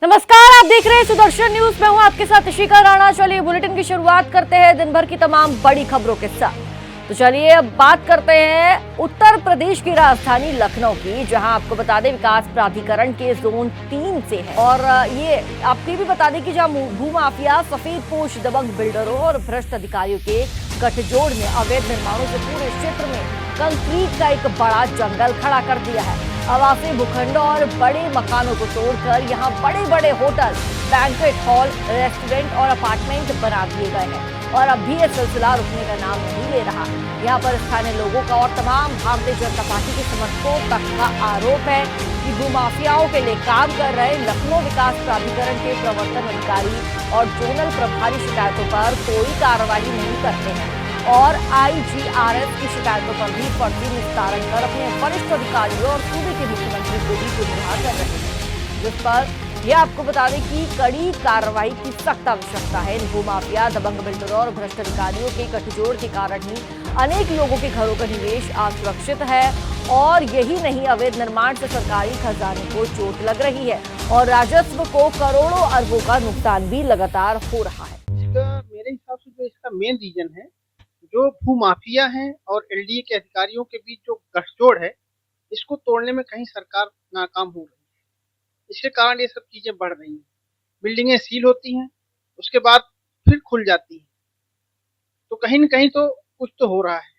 नमस्कार, आप देख रहे हैं सुदर्शन न्यूज। मैं हूं आपके साथ इशिका राणा। चलिए बुलेटिन की शुरुआत करते हैं दिन भर की तमाम बड़ी खबरों के साथ। तो चलिए अब बात करते हैं उत्तर प्रदेश की राजधानी लखनऊ की, जहां आपको बता दें विकास प्राधिकरण के जोन 3 से है। और ये आपको भी बता दें कि जहां भूमाफिया, सफेद पोश दबंग बिल्डरों और भ्रष्ट अधिकारियों के गठजोड़ ने अवैध निर्माणों से पूरे क्षेत्र में कंक्रीट का एक बड़ा जंगल खड़ा कर दिया है। आवासीय भूखंडों और बड़े मकानों को तोड़कर यहाँ बड़े बड़े होटल, बैंक्वेट हॉल, रेस्टोरेंट और अपार्टमेंट बना दिए गए हैं। और अब भी यह सिलसिला रुकने का नाम नहीं ले रहा। यहाँ पर स्थानीय लोगों का और तमाम भारतीय जनता पार्टी के समर्थकों तक का आरोप है कि भूमाफियाओं के लिए काम कर रहे लखनऊ विकास प्राधिकरण के प्रवर्तन अधिकारी और जोनल प्रभारी शिकायतों पर कोई कार्रवाई नहीं करते हैं और IGRS की शिकायतों पर भी फर्जी निस्तारण कर अपने वरिष्ठ अधिकारियों और सूबे के मुख्यमंत्री को भी गुमराह कर रहे हैं, जिस पर यह आपको बता दें कि कड़ी कार्रवाई की सख्त आवश्यकता है। भूमाफिया, दबंग बिल्डरों और भ्रष्ट अधिकारियों के गठजोड़ के कारण ही अनेक लोगों के घरों का निवेश असुरक्षित है और यही नहीं, अवैध निर्माण से सरकारी खजाने को चोट लग रही है और राजस्व को करोड़ों अरबों का नुकसान भी लगातार हो रहा है। मेरे हिसाब से जो इसका मेन रीजन है, जो भूमाफिया हैं और LDA के अधिकारियों के बीच जो गठजोड़ है, इसको तोड़ने में कहीं सरकार नाकाम हो रही है। इसके कारण ये सब चीजें बढ़ रही हैं। बिल्डिंगें सील होती हैं, उसके बाद फिर खुल जाती हैं, तो कहीं न कहीं तो कुछ तो हो रहा है।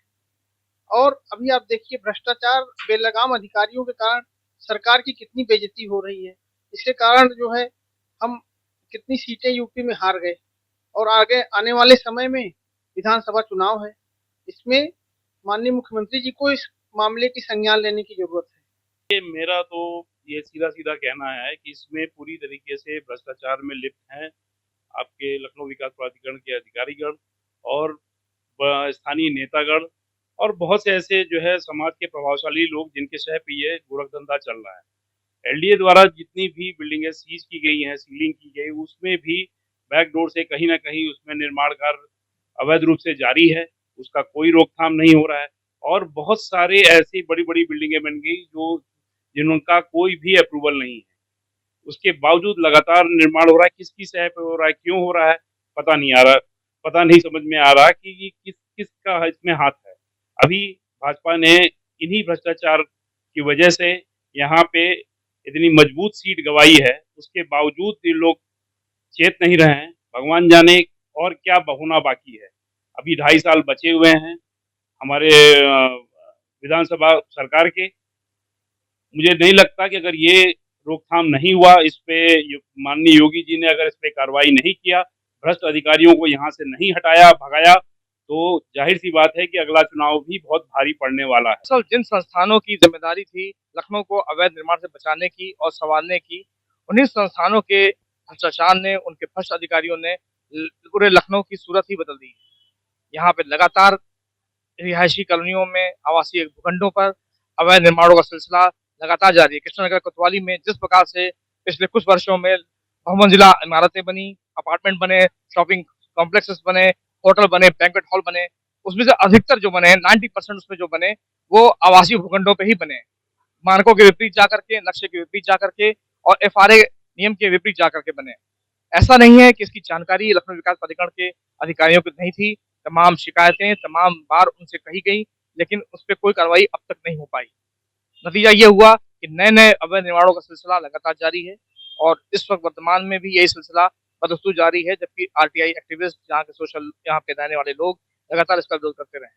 और अभी आप देखिए, भ्रष्टाचार, बेलगाम अधिकारियों के कारण सरकार की कितनी बेइज्जती हो रही है। इसके कारण जो है हम कितनी सीटें यूपी में हार गए और आगे आने वाले समय में विधानसभा चुनाव है। इसमें माननीय मुख्यमंत्री जी को इस मामले की संज्ञान लेने की जरूरत है। मेरा तो ये सीधा कहना है कि इसमें पूरी तरीके से भ्रष्टाचार में लिप्त हैं आपके लखनऊ विकास प्राधिकरण के अधिकारीगण और स्थानीय नेतागण और बहुत से ऐसे जो है समाज के प्रभावशाली लोग जिनके शह पे ये गोरखधंधा चल रहा है। LDA द्वारा जितनी भी बिल्डिंगें सीज की गई हैं, सीलिंग की गई, उसमें भी बैकडोर से कहीं ना कहीं उसमें निर्माण कार्य अवैध रूप से जारी है, उसका कोई रोकथाम नहीं हो रहा है। और बहुत सारे ऐसी बड़ी बड़ी बिल्डिंगें बन गई जो जिनका कोई भी अप्रूवल नहीं है, उसके बावजूद लगातार निर्माण हो रहा है। किसकी सह पे हो रहा है, क्यों हो रहा है, पता नहीं आ रहा, पता नहीं समझ में आ रहा कि किसका इसमें हाथ है। अभी भाजपा ने इन्हीं भ्रष्टाचार की वजह से यहाँ पे इतनी मजबूत सीट गंवाई है, उसके बावजूद ये लोग चेत नहीं रहे हैं। भगवान जाने और क्या होना बाकी है। अभी 2.5 साल बचे हुए हैं हमारे विधानसभा सरकार के। मुझे नहीं लगता कि अगर ये रोकथाम नहीं हुआ, इस पे माननीय योगी जी ने अगर इस पे कार्रवाई नहीं किया, भ्रष्ट अधिकारियों को यहाँ से नहीं हटाया, भगाया, तो जाहिर सी बात है कि अगला चुनाव भी बहुत भारी पड़ने वाला है। असल जिन संस्थानों की जिम्मेदारी थी लखनऊ को अवैध निर्माण से बचाने की और संवारने की, उन्हीं संस्थानों के भ्रष्टाचार ने, उनके भ्रष्ट अधिकारियों ने पूरे लखनऊ की सूरत ही बदल दी। यहाँ पे लगातार रिहायशी कॉलोनियों में, आवासीय भूखंडों पर अवैध निर्माणों का सिलसिला लगातार जारी है। कृष्णनगर कोतवाली में जिस प्रकार से पिछले कुछ वर्षों में बहुमंजिला इमारतें बनी, अपार्टमेंट बने, शॉपिंग कॉम्प्लेक्सेस बने, होटल बने, बैंक्वेट हॉल बने, उसमें से अधिकतर जो बने, 90% उसमें जो बने वो आवासीय भूखंडों पे ही बने, मानकों के विपरीत जाकर के, नक्शे के विपरीत जाकर के और FRA नियम के विपरीत जाकर के बने। ऐसा नहीं है कि इसकी जानकारी लखनऊ विकास प्राधिकरण के अधिकारियों को नहीं थी। तमाम शिकायतें तमाम बार उनसे कही गई, लेकिन उस पर कोई कार्रवाई अब तक नहीं हो पाई। नतीजा ये हुआ कि नए नए अवैध निर्माणों का सिलसिला लगातार जारी है और इस वक्त वर्तमान में भी यही सिलसिला बदस्तूर जारी है, जबकि RTI एक्टिविस्ट, यहाँ के सोशल, यहाँ पे रहने वाले लोग लगातार इसका विरोध करते रहे।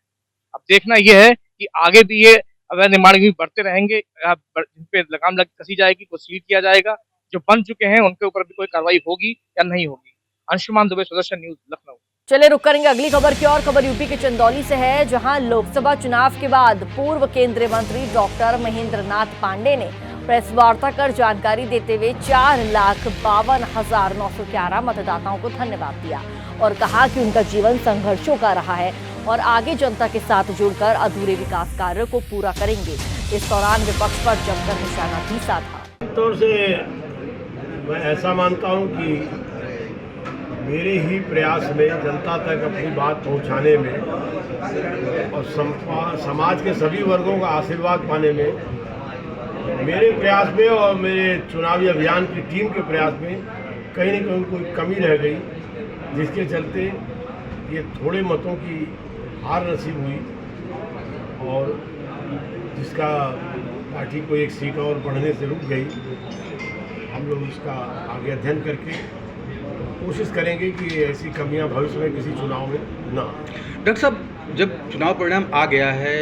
अब देखना यह है कि आगे भी ये अवैध निर्माण भी बढ़ते रहेंगे, जिन पे लगाम कसी जाएगी, को सील किया जाएगा। जो बन चुके हैं उनके ऊपर भी कोई कार्रवाई होगी या नहीं होगी। अंशुमान दुबे, सुदर्शन न्यूज, लखनऊ। चलिए रुक करेंगे अगली खबर की और। खबर यूपी के चंदौली से है, जहां लोकसभा चुनाव के बाद पूर्व केंद्रीय मंत्री डॉक्टर महेंद्र नाथ पांडे ने प्रेस वार्ता कर जानकारी देते हुए 4,52,911 मतदाताओं को धन्यवाद दिया और कहा कि उनका जीवन संघर्षों का रहा है और आगे जनता के साथ जुड़कर अधूरे विकास कार्यों को पूरा करेंगे। इस दौरान विपक्ष पर जमकर निशाना भी साधा। तौर से मैं ऐसा मानता हूं कि मेरे ही प्रयास में जनता तक अपनी बात पहुंचाने में और समाज के सभी वर्गों का आशीर्वाद पाने में मेरे प्रयास में और मेरे चुनावी अभियान की टीम के प्रयास में कहीं न कहीं कोई कमी रह गई, जिसके चलते ये थोड़े मतों की हार नसीब हुई और जिसका पार्टी को एक सीट और बढ़ने से रुक गई। हम लोग इसका आगे अध्ययन करके कोशिश करेंगे कि ऐसी कमियां भविष्य में किसी चुनाव में ना। डॉक्टर साहब, जब चुनाव परिणाम आ गया है,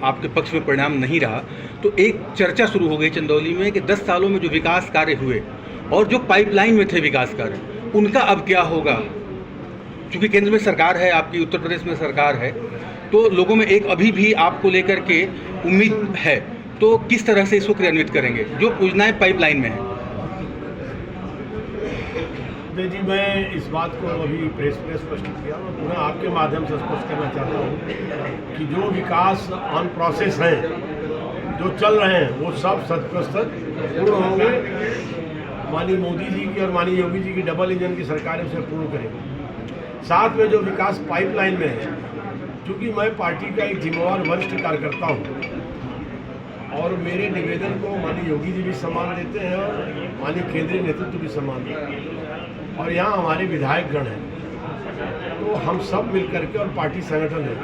आपके पक्ष में परिणाम नहीं रहा, तो एक चर्चा शुरू हो गई चंदौली में कि 10 सालों में जो विकास कार्य हुए और जो पाइपलाइन में थे विकास कार्य, उनका अब क्या होगा। क्योंकि केंद्र में सरकार है, आपकी उत्तर प्रदेश में सरकार है, तो लोगों में एक अभी भी आपको लेकर के उम्मीद है, तो किस तरह से इसको क्रियान्वित करेंगे जो योजनाएं पाइपलाइन में है। जी, मैं इस बात को अभी प्रेस में स्पष्ट किया और पुनः आपके माध्यम से स्पष्ट करना चाहता हूँ कि जो विकास ऑन प्रोसेस हैं, जो चल रहे हैं, वो सब 100% पूर्ण होंगे। माननीय मोदी जी की और माननीय योगी जी की डबल इंजन की सरकार उसे पूर्ण करेगी। साथ में जो विकास पाइपलाइन में है, क्योंकि मैं पार्टी का एक जिम्मेवार वरिष्ठ कार्यकर्ता हूँ और मेरे निवेदन को माननीय योगी जी भी सम्मान देते हैं और माननीय केंद्रीय नेतृत्व भी सम्मान देते हैं और यहाँ हमारे विधायकगण हैं, तो हम सब मिलकर के और पार्टी संगठन है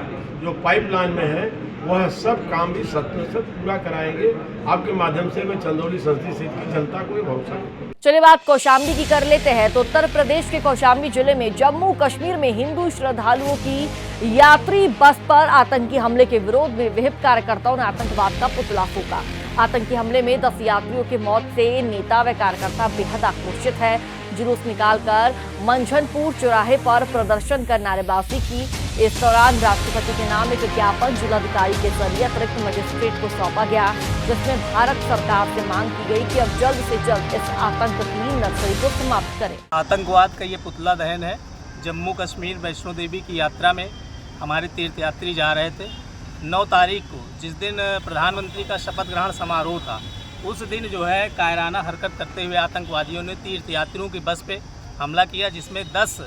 जो पाइपलाइन में है वह सब काम भी 100% पूरा कराएंगे। आपके माध्यम से मैं चंदौली संसदीय सीट की जनता को ये भरोसा देता हूं। चलिए बात कौशाम्बी की कर लेते हैं। तो उत्तर प्रदेश के कौशाम्बी जिले में जम्मू कश्मीर में हिंदू श्रद्धालुओं की यात्री बस पर आतंकी हमले के विरोध में विहिप कार्यकर्ताओं ने आतंकवाद का पुतला फूंका। आतंकी हमले में 10 यात्रियों की मौत से नेता व कार्यकर्ता बेहद आक्रोशित है। जुलूस निकालकर मंझनपुर चौराहे पर प्रदर्शन कर नारेबाजी की। इस दौरान राष्ट्रपति के नाम एक ज्ञापन जिलाधिकारी के जरिए अतिरिक्त मजिस्ट्रेट को सौंपा गया, जिसमें भारत सरकार से मांग की गई कि अब जल्द से जल्द इस आतंक की नर्सरी को समाप्त करें। आतंकवाद का ये पुतला दहन है। जम्मू कश्मीर वैष्णो देवी की यात्रा में हमारे तीर्थयात्री जा रहे थे। 9 तारीख को जिस दिन प्रधानमंत्री का शपथ ग्रहण समारोह था, उस दिन जो है कायराना हरकत करते हुए आतंकवादियों ने तीर्थयात्रियों की बस पे हमला किया, जिसमें 10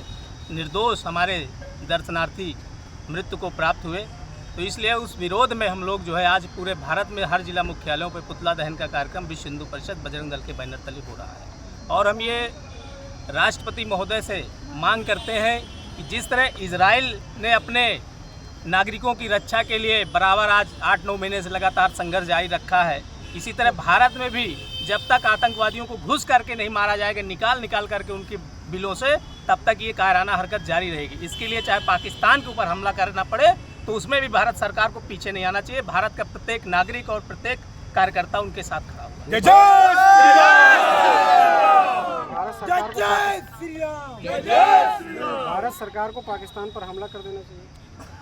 निर्दोष हमारे दर्शनार्थी मृत्यु को प्राप्त हुए। तो इसलिए उस विरोध में हम लोग जो है आज पूरे भारत में हर जिला मुख्यालयों पर पुतला दहन का कार्यक्रम विश्व हिंदू परिषद बजरंग दल के बैनर तले हो रहा है। और हम ये राष्ट्रपति महोदय से मांग करते हैं कि जिस तरह इजराइल ने अपने नागरिकों की रक्षा के लिए बराबर आज 8-9 महीने से लगातार संघर्ष जारी रखा है, इसी तरह भारत में भी जब तक आतंकवादियों को घुस करके नहीं मारा जाएगा, निकाल करके उनकी बिलों से, तब तक ये कायराना हरकत जारी रहेगी। इसके लिए चाहे पाकिस्तान के ऊपर हमला करना पड़े तो उसमें भी भारत सरकार को पीछे नहीं आना चाहिए। भारत का प्रत्येक नागरिक और प्रत्येक कार्यकर्ता उनके साथ खड़ा हुआ। भारत सरकार को पाकिस्तान पर हमला कर देना चाहिए।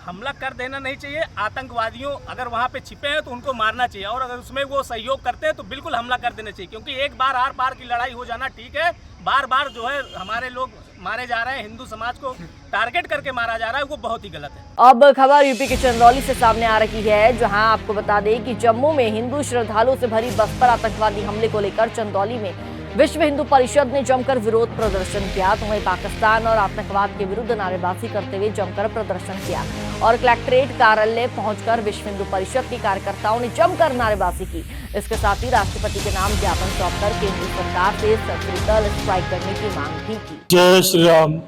हमला कर देना नहीं चाहिए। आतंकवादियों अगर वहाँ पे छिपे हैं तो उनको मारना चाहिए, और अगर उसमें वो सहयोग करते हैं तो बिल्कुल हमला कर देना चाहिए। क्योंकि एक बार आर पार की लड़ाई हो जाना ठीक है, बार बार जो है हमारे लोग मारे जा रहे हैं, हिंदू समाज को टारगेट करके मारा जा रहा है, वो बहुत ही गलत है। अब खबर यूपी के चंदौली से सामने आ रही है, जहां आपको बता दें कि जम्मू में हिंदू श्रद्धालुओं से भरी बस पर आतंकवादी हमले को लेकर चंदौली में विश्व हिंदू परिषद ने जमकर विरोध प्रदर्शन किया। तो वहीं पाकिस्तान और आतंकवाद के विरुद्ध नारेबाजी करते हुए जमकर प्रदर्शन किया और कलेक्ट्रेट कार्यालय पहुंचकर विश्व हिंदू परिषद के कार्यकर्ताओं ने जमकर नारेबाजी की। इसके साथ ही राष्ट्रपति के नाम ज्ञापन सौंपकर केंद्र सरकार से सर्जिकल स्ट्राइक करने की मांग भी की। जय श्री राम।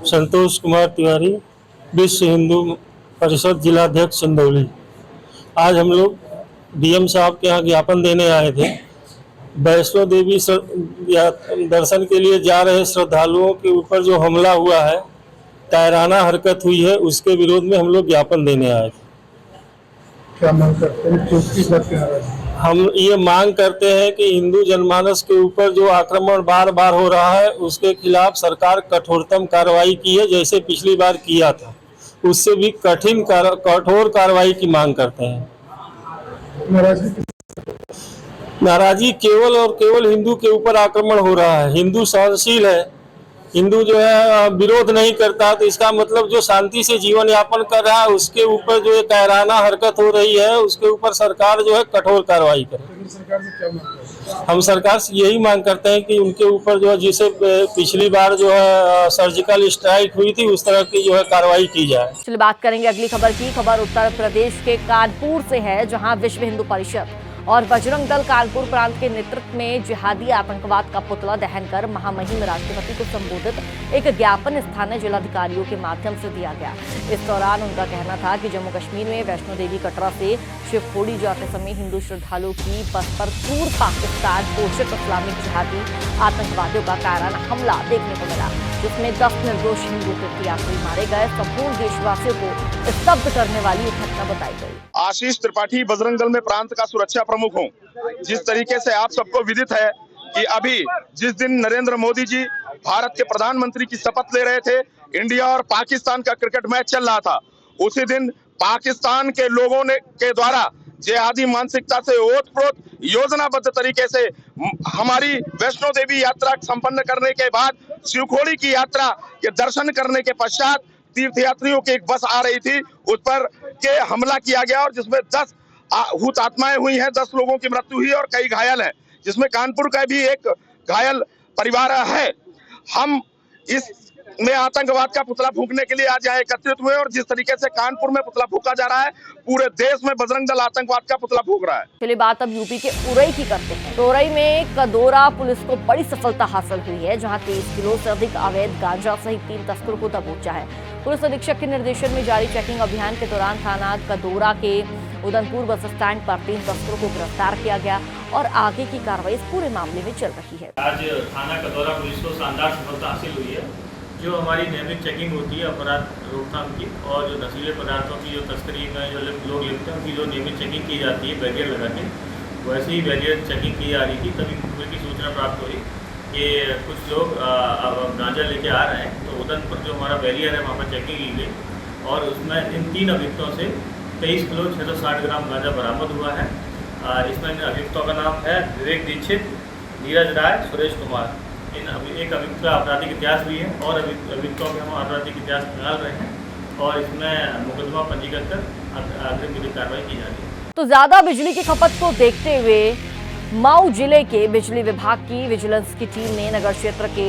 संतोष कुमार तिवारी, विश्व हिंदू परिषद जिलाध्यक्ष चंदौली। आज हम लोग डीएम साहब के यहाँ ज्ञापन देने आए थे। वैष्णो देवी दर्शन के लिए जा रहे श्रद्धालुओं के ऊपर जो हमला हुआ है, कायराना हरकत हुई है, उसके विरोध में हम लोग ज्ञापन देने आए थे। क्या मांग करते हैं? हम ये मांग करते हैं कि हिंदू जनमानस के ऊपर जो आक्रमण बार बार हो रहा है, उसके खिलाफ सरकार कठोरतम कार्रवाई की है, जैसे पिछली बार किया था, उससे भी कठोर कार्रवाई की मांग करते हैं। नाराजगी केवल और केवल हिंदू के ऊपर आक्रमण हो रहा है। हिंदू सहनशील है, हिंदू जो है विरोध नहीं करता, तो इसका मतलब जो शांति से जीवन यापन कर रहा है उसके ऊपर जो कायराना हरकत हो रही है, उसके ऊपर सरकार जो है कठोर कार्रवाई करे। सरकार से क्या मांग? हम सरकार से यही मांग करते हैं कि उनके ऊपर जो है, जिसे पिछली बार जो है सर्जिकल स्ट्राइक हुई थी, उस तरह की जो है कार्रवाई की जाए। चलिए बात करेंगे अगली खबर की। खबर उत्तर प्रदेश के कानपुर से है, जहां विश्व हिंदू परिषद और बजरंग दल कानपुर प्रांत के नेतृत्व में जिहादी आतंकवाद का पुतला दहन कर महामहिम राष्ट्रपति को संबोधित एक ज्ञापन स्थानीय जिलाधिकारियों के माध्यम से दिया गया। इस दौरान उनका कहना था कि जम्मू कश्मीर में वैष्णो देवी कटरा से शिवखोड़ी जाते समय हिंदू श्रद्धालुओं की बस पर क्रूर पाकिस्तान पोषित इस्लामिक जिहादी आतंकवादियों का कायराना हमला देखने को मिला, जिसमें 10 निर्दोष हिंदू तीर्थयात्री मारे गए। संपूर्ण देशवासियों को स्तब्ध करने वाली घटना बताई गई। आशीष त्रिपाठी बजरंग दल में प्रांत का सुरक्षा प्रमुख हूँ। जिस तरीके से आप सबको विदित है कि अभी जिस दिन नरेंद्र मोदी जी भारत के प्रधानमंत्री की शपथ ले रहे थे, इंडिया और पाकिस्तान का क्रिकेट मैच चल रहा था, उसी दिन पाकिस्तान के लोगों ने के द्वारा जिहादी मानसिकता से ओतप्रोत योजनाबद्ध तरीके से हमारी वैष्णो देवी यात्रा संपन्न करने के बाद शिवखोड़ी की यात्रा के दर्शन करने के पश्चात तीर्थयात्रियों की एक बस आ रही थी, उस पर के हमला किया गया और जिसमें 10 हुतात्माएं हुई हैं, 10 लोगों की मृत्यु हुई और कई घायल हैं, जिसमें कानपुर का भी एक घायल परिवार है। हम इस में आतंकवाद का पुतला फूंकने के लिए आज यहाँ एकत्रित हुए और जिस तरीके से कानपुर में पुतला फूंका जा रहा है, पूरे देश में बजरंग दल आतंकवाद का पुतला फूंक रहा है। चलिए बात अब यूपी के उरई की करते हैं। तो उरई में कदोरा पुलिस को बड़ी सफलता हासिल हुई है, जहां 23 किलो से अधिक अवैध गांजा सहित 3 तस्करों को दबोचा है। पुलिस अधीक्षक के निर्देशन में जारी चेकिंग अभियान के दौरान थाना कदोरा के उदनपुर बस स्टैंड पर 3 तस्करों को गिरफ्तार किया गया और आगे की कार्रवाई इस पूरे मामले में चल रही है। आज थाना कदोरा पुलिस को शानदार सफलता हासिल हुई है। जो हमारी नियमित चेकिंग होती है अपराध रोकथाम की और जो नशीले पदार्थों की जो तस्करी में जो लोग लिखते हैं उनकी जो नियमित चेकिंग की जाती है बैरियर लगा के, वैसे ही बैरियर चेकिंग की जा रही थी। तभी मुझे की सूचना प्राप्त हुई कि कुछ लोग गांजा लेके आ रहे हैं, तो उदनपुर जो हमारा बैरियर है वहाँ पर चेकिंग की गई और उसमें इन 3 अभियुक्तों से 23 किलो 660 ग्राम गांजा बरामद हुआ है। इसमें अभियुक्तों का नाम है विवेक दीक्षित, नीरज राय, सुरेश कुमार। एक अभियुक्त का आपराधिक इतिहास भी है और अभियुक्तों के हम आपराधिक इतिहास निकाल रहे हैं और इसमें मुकदमा पंजीकृत कर अग्रिम विधिक कार्रवाई की जा रही है। तो ज्यादा बिजली की खपत को देखते हुए मऊ जिले के बिजली विभाग की विजिलेंस की टीम ने नगर क्षेत्र के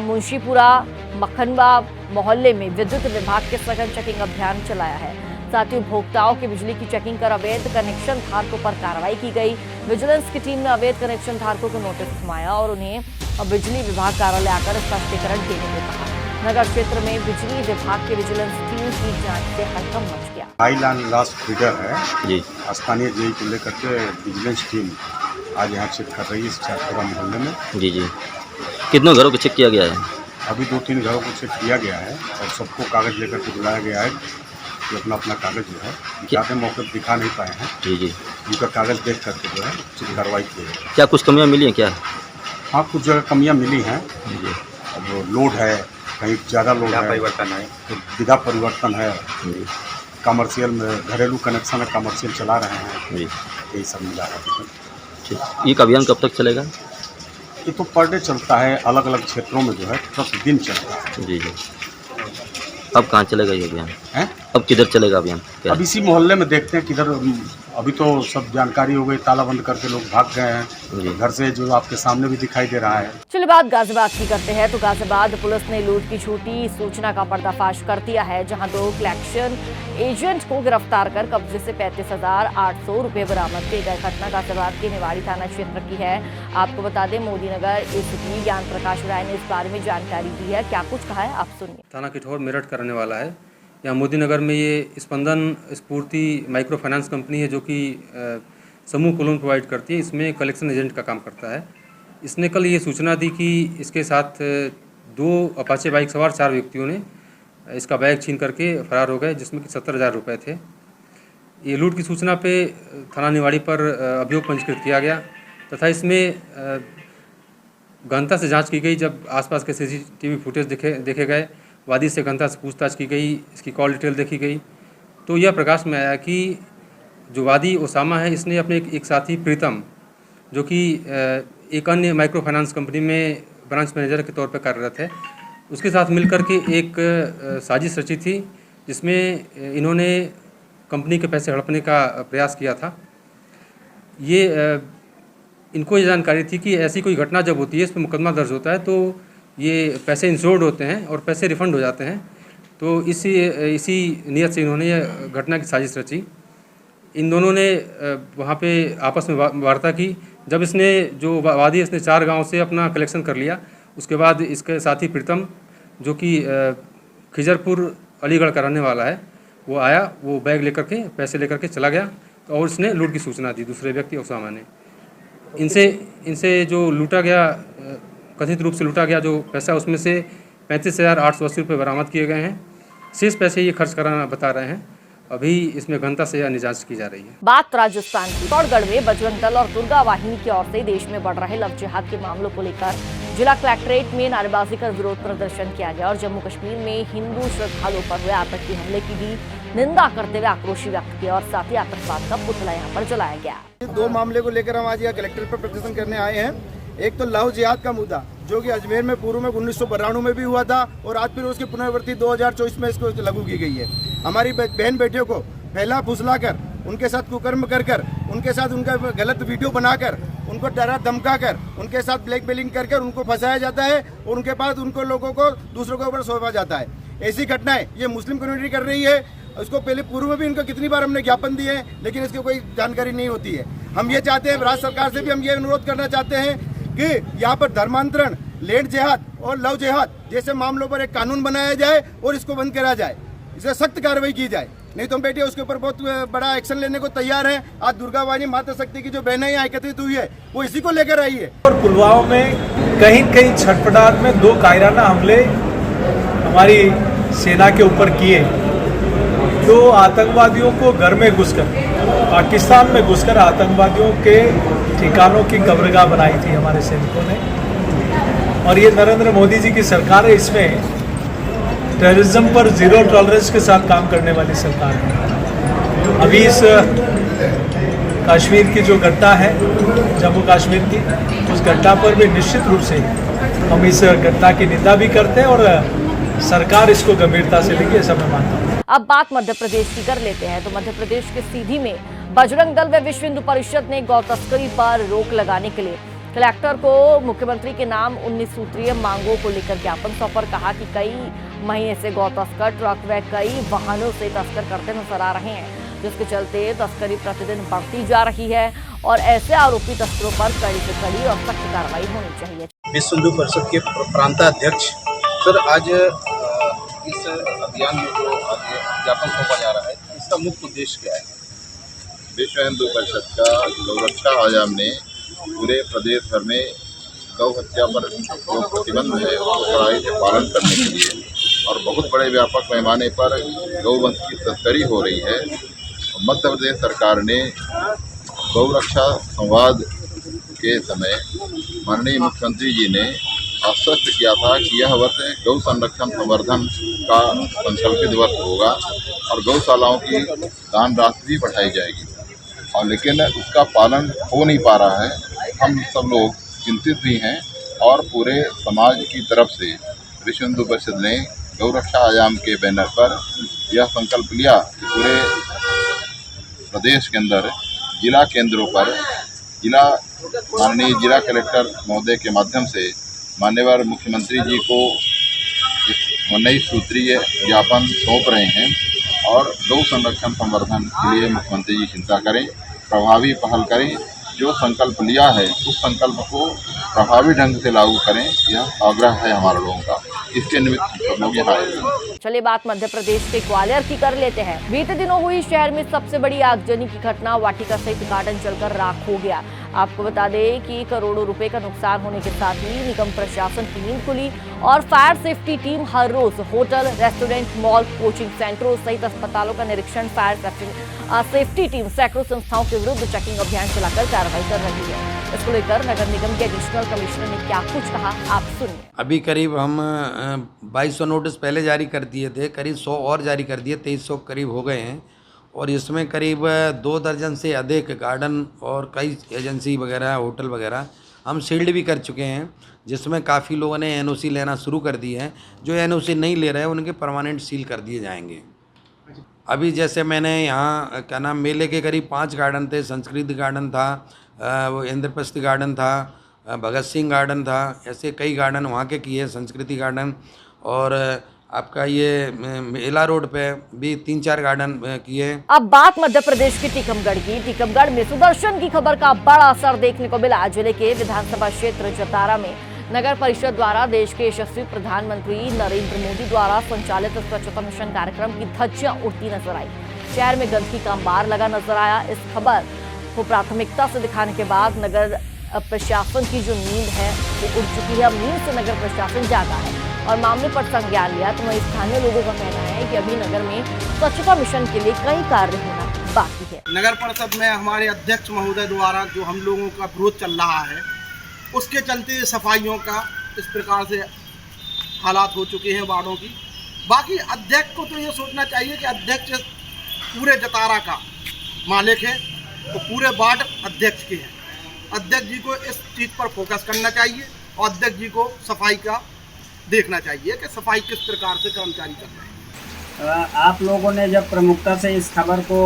मुंशीपुरा मखनवा मोहल्ले में विद्युत विभाग के सघन चेकिंग अभियान चलाया है। साथ ही उपभोक्ताओं की बिजली की चेकिंग कर अवैध कनेक्शन धारकों पर कार्रवाई की गई। विजिलेंस की टीम ने अवैध कनेक्शन धारकों को नोटिस थमाया और उन्हें बिजली विभाग कार्यालय आकर स्पष्टीकरण देने को कहा। नगर क्षेत्र में बिजली विभाग की विजिलेंस टीम की जांच से हड़कंप मच गया। हाईलैंड लास्ट फीडर है जी, स्थानीय जेई को लेकर के विजिलेंस टीम आज यहाँ चेक कर रही है इस चारपुरा मोहल्ले में। जी जी, कितने घरों को चेक किया गया है? अभी 2-3 घरों को चेक किया गया है और सबको कागज लेकर के बुलाया गया है कि अपना अपना कागज जो है दिखाते मौके पर दिखा नहीं पाए हैं। जी जी, उनका कागज देख करके जो है उचित कार्रवाई की है। क्या कुछ कमियाँ मिली हैं क्या? हाँ, कुछ जगह कमियाँ मिली हैं। अब लोड है, कहीं ज़्यादा लोड है, परिवर्तन है, तो विधा परिवर्तन है, कमर्शियल में घरेलू कनेक्शन है, कमर्शियल चला रहे हैं, यही सब मिला है। ठीक, ये अभियान कब तक चलेगा? ये तो पर डे चलता है, अलग अलग क्षेत्रों में जो है प्रतिदिन चलता है। जी जी, अब कहाँ चलेगा ये अभियान? हैं? अब किधर चलेगा अभियान? अब इसी मोहल्ले में देखते हैं किधर। अभी तो सब जानकारी हो गई, ताला बंद करके लोग भाग गए हैं घर से, जो आपके सामने भी दिखाई दे रहा है। चलिए बात गाजियाबाद की करते हैं। तो गाजियाबाद पुलिस ने लूट की झूठी सूचना का पर्दाफाश कर दिया है, जहां 2 कलेक्शन एजेंट को गिरफ्तार कर कब्जे से 35,800 रुपए बरामद किए गए। घटना गाजियाबाद के निवाड़ी थाना क्षेत्र की है। आपको बता दें, मोदी नगर एसपी ज्ञान प्रकाश राय ने इस बारे में जानकारी दी है। क्या कुछ कहा है, आप सुनिए। थाना किठौर मेरठ करने वाला है। यहाँ मोदी नगर में ये स्पंदन स्फूर्ति माइक्रो फाइनेंस कंपनी है, जो कि समूह को लोन प्रोवाइड करती है। इसमें कलेक्शन एजेंट का काम करता है। इसने कल ये सूचना दी कि इसके साथ 2 अपाचे बाइक सवार 4 व्यक्तियों ने इसका बैग छीन करके फरार हो गए, जिसमें कि 70,000 रुपये थे। ये लूट की सूचना पे थाना निवाड़ी पर अभियोग पंजीकृत किया गया तथा इसमें गहनता से जांच की गई। जब आसपास के CCTV फुटेज देखे गए, वादी से गहनता से पूछताछ की गई, इसकी कॉल डिटेल देखी गई, तो यह प्रकाश में आया कि जो वादी ओसामा है, इसने अपने एक साथी प्रीतम, जो कि एक अन्य माइक्रो फाइनेंस कंपनी में ब्रांच मैनेजर के तौर पर कार्यरत है, उसके साथ मिलकर के एक साजिश रची थी, जिसमें इन्होंने कंपनी के पैसे हड़पने का प्रयास किया था। ये इनको ये जानकारी थी कि ऐसी कोई घटना जब होती है, इस पर मुकदमा दर्ज होता है, तो ये पैसे इंश्योर्ड होते हैं और पैसे रिफंड हो जाते हैं। तो इसी नीयत से इन्होंने ये घटना की साजिश रची। इन दोनों ने वहाँ पे आपस में वार्ता की। जब इसने जो वादी इसने 4 गांव से अपना कलेक्शन कर लिया, उसके बाद इसके साथी प्रीतम जो कि खिजरपुर अलीगढ़ का रहने वाला है, वो आया, वो बैग लेकर के पैसे लेकर के चला गया और इसने लूट की सूचना दी दूसरे व्यक्ति उसामा ने। इनसे जो लूटा गया, कथित रूप से लूटा गया जो पैसा, उसमें से 35,880 रुपये बरामद किए गए हैं। शेष पैसे ये खर्च कराना बता रहे हैं। अभी इसमें गहनता से अन्य जांच की जा रही है। बात राजस्थान की। चित्तौड़गढ़ में बजरंग दल और दुर्गा वाहिनी की ओर से देश में बढ़ रहे लव जिहाद के मामलों को लेकर जिला कलेक्ट्रेट में नारेबाजी कर विरोध प्रदर्शन किया गया और जम्मू कश्मीर में हिंदू श्रद्धालुओं पर हुए आतंकी हमले की भी निंदा करते हुए आक्रोश व्यक्त किया और साथ ही आतंकवाद का पुतला यहाँ पर जलाया गया। 2 मामले को लेकर हम आज यहाँ कलेक्ट्रेट पर प्रदर्शन करने आए हैं। एक तो लव जिहाद का मुद्दा जो कि अजमेर में पूर्व में 1992 में भी हुआ था और आज फिर उसकी पुनरावृत्ति 2024 में इसको लागू की गई है। हमारी बहन बेटियों को पहला फुसलाकर, उनके साथ कुकर्म कर उनके साथ उनका गलत वीडियो बनाकर, उनको डरा धमका कर, उनके साथ ब्लैकमेलिंग कर उनको फंसाया जाता है और उनके बाद उनको लोगों को दूसरों के ऊपर सौंपा जाता है। ऐसी घटनाएं ये मुस्लिम कम्युनिटी कर रही है। उसको पहले पूर्व में भी इनको कितनी बार हमने ज्ञापन दिए हैं, लेकिन इसकी कोई जानकारी नहीं होती है। हम ये चाहते हैं, राज्य सरकार से भी हम ये अनुरोध करना चाहते हैं कि यहाँ पर धर्मांतरण, लैंड जिहाद और लव जिहाद जैसे मामलों पर एक कानून बनाया जाए और इसको बंद करा जाए, इसे सख्त कार्रवाई की जाए। नहीं तो हम बेटे उसके ऊपर बहुत बड़ा एक्शन लेने को तैयार हैं। आज दुर्गा वाहिनी माता शक्ति की जो बहनें यहाँ एकत्रित हुई है वो इसी को लेकर आई है। और पुलवामा में कहीं छटपटाहट में 2 कायराना हमले हमारी सेना के ऊपर किए। 2 आतंकवादियों को घर में घुसकर, पाकिस्तान में घुसकर आतंकवादियों के ठिकानों की कब्रगाह बनाई थी हमारे सैनिकों ने। और ये नरेंद्र मोदी जी की सरकार है, इसमें टेररिज्म पर 0 टॉलरेंस के साथ काम करने वाली सरकार है। अभी इस कश्मीर की जो घटना है, जम्मू कश्मीर की, उस घटना पर भी निश्चित रूप से हम इस घटना की निंदा भी करते हैं और सरकार इसको गंभीरता से लेगी, ऐसा मैं मानता हूँ। अब बात मध्य प्रदेश की कर लेते हैं। तो मध्य प्रदेश के सीधी में बजरंग दल व विश्व हिंदू परिषद ने गौ तस्करी पर रोक लगाने के लिए कलेक्टर को मुख्यमंत्री के नाम 19 सूत्रीय मांगों को लेकर ज्ञापन सौंपकर कहा कि कई महीने से गौ तस्कर ट्रक व कई वाहनों से तस्कर करते नजर आ रहे हैं, जिसके चलते तस्करी प्रतिदिन बढ़ती जा रही है और ऐसे आरोपी तस्करों पर कड़ी से कड़ी और सख्त कार्रवाई होनी चाहिए। विश्व हिंदू परिषद के प्रांताध्यक्ष सर, आज इस अभियान में जो ज्ञापन सौंपा जा रहा है, इसका मुख्य उद्देश्य क्या है? विश्व हिंदू परिषद का गौरक्षा आयाम ने पूरे प्रदेश भर में गौ हत्या पर जो प्रतिबंध है उसको कड़ाई से पालन करने के लिए और बहुत बड़े व्यापक पैमाने पर गौवंश की तस्करी हो रही है। मध्य प्रदेश सरकार ने गौरक्षा संवाद के समय माननीय मुख्यमंत्री जी ने आश्वस्त किया था कि यह वर्ष गौ संरक्षण संवर्धन का संकल्पित वर्ष होगा और गौशालाओं की दान राशि भी बढ़ाई जाएगी, और लेकिन उसका पालन हो नहीं पा रहा है। हम सब लोग चिंतित भी हैं और पूरे समाज की तरफ से विश्व हिंदू परिषद ने गौरक्षा आयाम के बैनर पर यह संकल्प लिया कि पूरे प्रदेश के अंदर जिला केंद्रों पर माननीय जिला कलेक्टर महोदय के माध्यम से माननीय मुख्यमंत्री जी को 19 सूत्रीय ज्ञापन सौंप रहे हैं और गौ संरक्षण संवर्धन के लिए मुख्यमंत्री जी चिंता करें, प्रभावी पहल करें, जो संकल्प लिया है उस संकल्प को प्रभावी ढंग से लागू करें, यह आग्रह है हमारे लोगों का। इसके निमित्त सब लोग यहाँ आए। चलिए बात मध्य प्रदेश के ग्वालियर की कर लेते हैं। बीते दिनों हुई शहर में सबसे बड़ी आगजनी की घटना, वाटिका सहित गार्डन जलकर राख हो गया। आपको बता दें कि करोड़ों रुपए का नुकसान होने के साथ ही निगम प्रशासन की नींद खुली और फायर सेफ्टी टीम हर रोज होटल, रेस्टोरेंट, मॉल, कोचिंग सेंटरों सहित अस्पतालों का निरीक्षण। फायर सेफ्टी टीम सैकड़ों संस्थाओं के विरुद्ध चेकिंग अभियान चलाकर कार्रवाई कर रही है। इसको लेकर नगर निगम के एडिशनल कमिश्नर ने क्या कुछ कहा, आप सुनिए। अभी करीब हम 2200 नोटिस पहले जारी कर दिए थे, करीब 100 और जारी कर दिए, 2300 करीब हो गए हैं और इसमें करीब 2 दर्जन से अधिक गार्डन और कई एजेंसी वगैरह, होटल वगैरह हम सील्ड भी कर चुके हैं, जिसमें काफ़ी लोगों ने एनओसी लेना शुरू कर दी है। जो एनओसी नहीं ले रहे हैं उनके परमानेंट सील कर दिए जाएंगे। अभी जैसे मैंने यहाँ क्या नाम, मेले के करीब 5 गार्डन थे। संस्कृत गार्डन था, वो इंद्रप्रस्थ गार्डन था, भगत सिंह गार्डन था, ऐसे कई गार्डन वहाँ के किए, संस्कृति गार्डन। और आपका ये मेला रोड पे भी 3-4 गार्डन किए हैं। अब बात मध्य प्रदेश के टीकमगढ़ की। टीकमगढ़ में सुदर्शन की खबर का बड़ा असर देखने को मिला। जिले के विधानसभा क्षेत्र जतारा में नगर परिषद द्वारा देश के यशस्वी प्रधानमंत्री नरेंद्र मोदी द्वारा संचालित स्वच्छता मिशन कार्यक्रम की धज्जियां उड़ती नजर आई। शहर में गंदगी का अंबार लगा नजर आया। इस खबर को प्राथमिकता से दिखाने के बाद नगर प्रशासन की जो नींद है वो उड़ चुकी है। अब नींद से नगर प्रशासन जागा है और मामले पर संज्ञान लिया। तो वहीं स्थानीय लोगों का कहना है कि अभी नगर में स्वच्छता मिशन के लिए कई कार्य होना बाकी है। नगर परिषद में हमारे अध्यक्ष महोदय द्वारा जो हम लोगों का विरोध चल रहा है, उसके चलते सफाइयों का इस प्रकार से हालात हो चुके हैं वार्डों की। बाकी अध्यक्ष को तो ये सोचना चाहिए कि अध्यक्ष पूरे जतारा का मालिक है, तो पूरे वार्ड अध्यक्ष के हैं। अध्यक्ष जी को इस चीज़ पर फोकस करना चाहिए और अध्यक्ष जी को सफाई का देखना चाहिए कि सफाई किस प्रकार से कर्मचारी कर रहे हैं। आप लोगों ने जब प्रमुखता से इस खबर को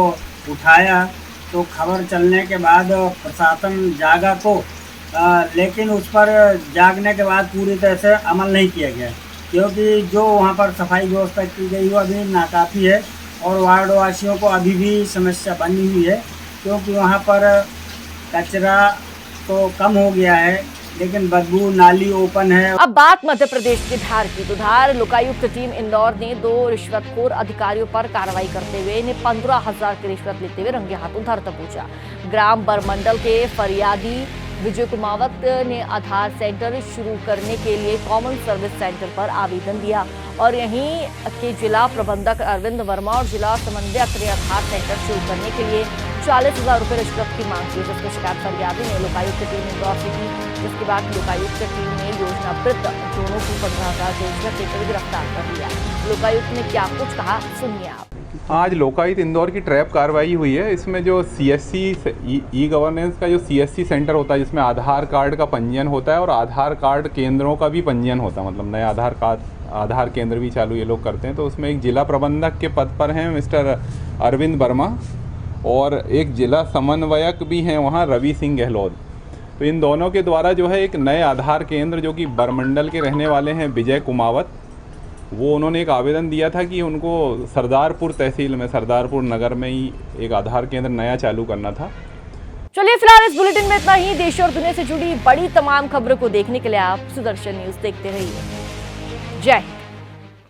उठाया तो खबर चलने के बाद प्रशासन जागा को लेकिन उस पर जागने के बाद पूरी तरह से अमल नहीं किया गया, क्योंकि जो वहाँ पर सफाई व्यवस्था की गई वो अभी नाकाफ़ी है और वार्ड वासियों को अभी भी समस्या बनी हुई है, क्योंकि वहाँ पर कचरा तो कम हो गया है लेकिन बदबू नाली ओपन है। अब बात मध्य प्रदेश के धार की। तो धार लोकायुक्त टीम इंदौर ने 2 रिश्वतखोर अधिकारियों पर कार्रवाई करते हुए इन्हें 15,000 की रिश्वत लेते हुए रंगे हाथों धर दबोचा। ग्राम बरमंडल के फरियादी विजय कुमावत ने आधार सेंटर शुरू करने के लिए कॉमन सर्विस सेंटर पर आवेदन दिया और यहीं के जिला प्रबंधक अरविंद वर्मा और जिला समन्वयक ने आधार सेंटर शुरू करने के लिए 40,000 रुपये रिश्वत की मांग की, जिसकी शिकायत फरियादी ने लोकायुक्त टीम इंदौर से की। जिसके बाद लोकायुक्त टीम ने योजनाबद्ध दोनों को 15,000 की रिश्वत लेते हुए गिरफ्तार कर लिया। लोकायुक्त ने क्या कुछ कहा, सुनिए आप। आज लोकायुक्त इंदौर की ट्रैप कार्रवाई हुई है। इसमें जो CSC ई गवर्नेंस का जो CSC सेंटर होता है, जिसमें आधार कार्ड का पंजीयन होता है और आधार कार्ड केंद्रों का भी पंजीयन होता है, मतलब नए आधार केंद्र भी चालू ये लोग करते हैं। तो उसमें एक जिला प्रबंधक के पद पर हैं मिस्टर अरविंद वर्मा और एक जिला समन्वयक भी हैं वहाँ रवि सिंह गहलोत। तो इन दोनों के द्वारा जो है एक नए आधार केंद्र जो कि बरमंडल के रहने वाले हैं विजय कुमावत, वो उन्होंने एक आवेदन दिया था कि उनको सरदारपुर तहसील में, सरदारपुर नगर में ही एक आधार केंद्र नया चालू करना था। चलिए फिलहाल इस बुलेटिन में इतना ही। देश और दुनिया से जुड़ी बड़ी तमाम खबरों को देखने के लिए आप सुदर्शन न्यूज देखते रहिए। जय हिंद।